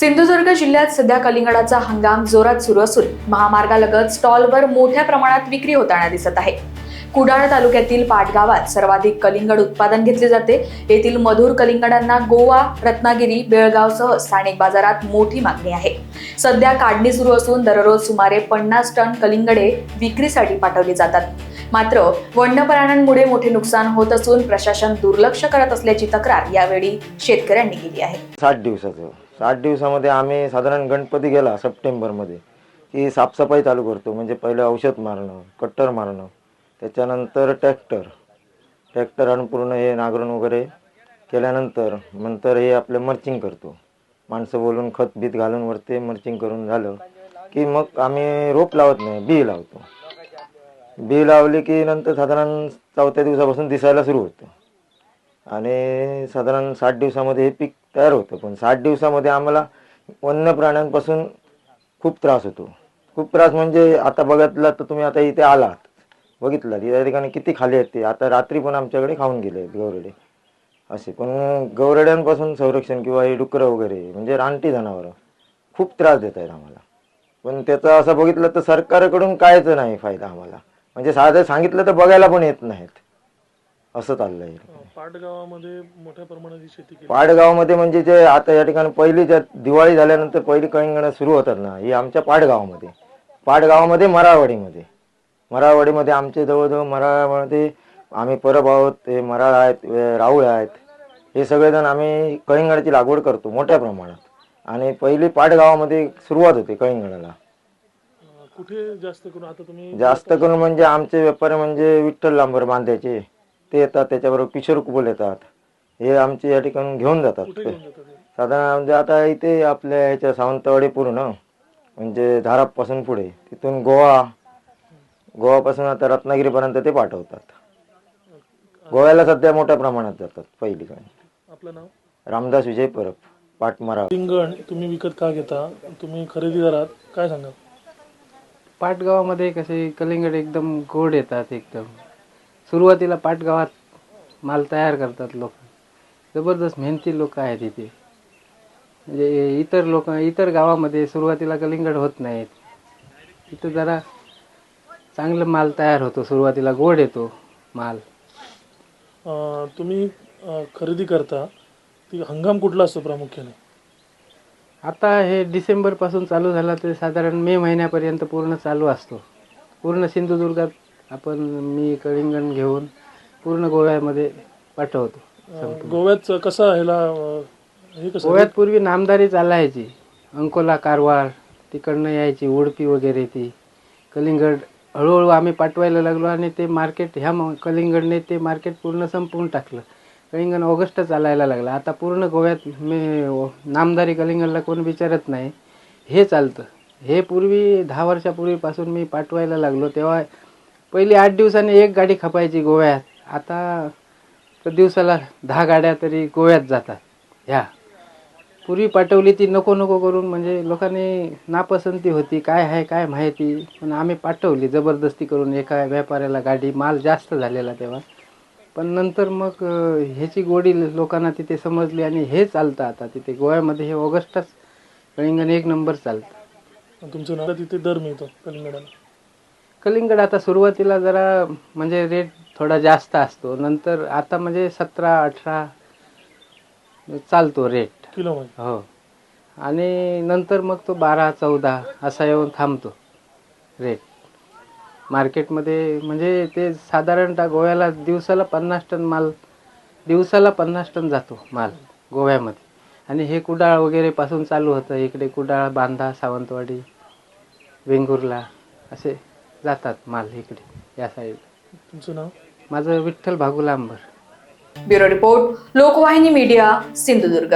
सिंधुदुर्ग जिल्ह्यात सध्या कलिंगडाचा हंगाम जोरात सुरू असून महामार्गालगत स्टॉलवर मोठ्या प्रमाणात विक्री होताना दिसत आहे। कुडाळ तालुक्यातील पाटगावात सर्वाधिक कलिंगड उत्पादन घेतले जाते। येथील मधुर कलिंगडांना गोवा, रत्नागिरी, बेळगावसह स्थानिक बाजारात मोठी मागणी आहे। सध्या काढणी सुरू असून दररोज सुमारे 50 टन कलिंगडे विक्रीसाठी पाठवली जातात। मात्र वन्य प्राण्यांमुळे मोठे नुकसान होत असून प्रशासन दुर्लक्ष करत असल्याची तक्रार यावेळी शेतकऱ्यांनी केली आहे। 60 दिवसामध्ये आम्ही साधारण गणपती गेला सप्टेंबरमध्ये की साफसफाई चालू करतो। म्हणजे पहिले औषध मारणं, कट्टर मारणं, त्याच्यानंतर ट्रॅक्टर आणून पूर्ण हे नांगरून वगैरे केल्यानंतर हे आपले मर्चिंग करतो। माणसं बोलून खत बीत घालून वरती मर्चिंग करून झालं की मग आम्ही रोप लावत नाही, बी लावतो। बी लावली की नंतर साधारण 4थ्या दिवसापासून दिसायला सुरू होतं आणि साधारण 60 दिवसामध्ये हे पीक तयार होतं। पण 60 दिवसामध्ये आम्हाला वन्य प्राण्यांपासून खूप त्रास होतो। खूप त्रास म्हणजे आता बघितलं तर तुम्ही आता इथे आलात, बघितलं या ठिकाणी किती खाली आहेत ते। आता रात्री पण आमच्याकडे खाऊन गेले गौरडे असे। पण गौरड्यांपासून संरक्षण किंवा हे डुकरं वगैरे म्हणजे रानटी जनावरं खूप त्रास देत आहेत आम्हाला। पण त्याचं असं बघितलं तर सरकारकडून कायच नाही फायदा आम्हाला। म्हणजे साधं सांगितलं तर बघायला पण येत नाहीत, असं चाललंय। पाटगावामध्ये मोठ्या प्रमाणात शेती केली। पाटगावामध्ये म्हणजे जे आता या ठिकाणी पहिली दिवाळी झाल्यानंतर पहिली कलिंगड सुरू होतात ना, ही आमच्या पाटगावामध्ये मराठवाडीमध्ये आमचे जवळजवळ मराठवाड्यामध्ये आम्ही परब आहोत, ते मराळ आहेत, राऊळ आहेत, हे सगळेजण आम्ही कलिंगडाची लागवड करतो मोठ्या प्रमाणात। आणि पहिली पाटगावामध्ये सुरुवात होते कलिंगडाला। कुठे जास्त करून आता तुम्ही जास्त करून म्हणजे आमचे व्यापारी म्हणजे विठ्ठल लांबर बांधायचे ते येतात, त्याच्याबरोबर किशोर कुबल येतात, हे आमचे या ठिकाणी घेऊन जातात। साधारण म्हणजे आता इथे आपल्या ह्याच्या सावंतवाडी पूर्ण म्हणजे धारापासून पुढे तिथून गोवापासून आता रत्नागिरीपर्यंत ते पाठवतात। गोव्याला सध्या मोठ्या प्रमाणात जातात। पहिली काय आपलं नाव रामदास विजय परब, पाटमरा। कलिंगड तुम्ही विकत का घेता? तुम्ही खरेदीदार आहात, काय सांगाल? पाटगावामध्ये कसे कलिंगड एकदम गोड येतात। एकदम सुरुवातीला पाटगावात माल तयार करतात लोक, जबरदस्त मेहनती लोक आहेत इथे। म्हणजे इतर गावामध्ये सुरुवातीला कलिंगड होत नाहीत, इथं जरा चांगलं माल तयार होतो, सुरुवातीला गोड येतो माल। तुम्ही खरेदी करता ती हंगाम कुठला असतो प्रामुख्याने? आता हे डिसेंबरपासून चालू झाला तर साधारण मे महिन्यापर्यंत पूर्ण चालू असतो। पूर्ण सिंधुदुर्गात मी कलिंगड घेऊन पूर्ण गोव्यामध्ये पाठवतो। गोव्यात कसा गोव्यात पूर्वी नामदारी चालायची, अंकोला, कारवार तिकडनं यायची, उडपी वगैरे ती कलिंगड। हळूहळू आम्ही पाठवायला लागलो आणि ते मार्केट कलिंगडने ते मार्केट पूर्ण संपवून टाकलं। कलिंगड ऑगस्ट चालायला लागला। आता पूर्ण गोव्यात नामदारी कलिंगडला कोण विचारत नाही, हे चालतं। हे पूर्वी 10 वर्षापूर्वीपासून मी पाठवायला लागलो तेव्हा पहिली 8 दिवसांनी एक गाडी खपायची गोव्यात। आता दिवसाला 10 गाड्या तरी गोव्यात जातात। पूर्वी पाठवली ती नको करून, म्हणजे लोकांनी नापसंती होती, काय आहे काय माहिती, पण आम्ही पाठवली जबरदस्ती करून एका व्यापाऱ्याला गाडी। माल जास्त झालेला तेव्हा, पण नंतर मग ह्याची गोडी लोकांना तिथे समजली आणि हे चालतं आता तिथे गोव्यामध्ये। हे ऑगस्टच कलिंगड 1 नंबर चालतं। तुमच्या नावाला तिथे दर मिळतो कलिंगडाला? कलिंगड आता सुरुवातीला जरा म्हणजे रेट थोडा जास्त असतो, नंतर आता म्हणजे 17-18 चालतो रेट किलोमध्ये। हो, आणि नंतर मग तो 12-14 असा येऊन थांबतो रेट मार्केटमध्ये। म्हणजे ते साधारणतः गोव्याला दिवसाला 50 टन जातो माल गोव्यामध्ये। आणि हे कुडाळ वगैरे पासून चालू होतं, इकडे कुडाळ, बांधा, सावंतवाडी, वेंगुर्ला असे जातात माल इकडे या साईड। तुमचं नाव? माझं Vitthal Bhagu Lambar. Bureau report, Lokvahini media, Sindhudurg.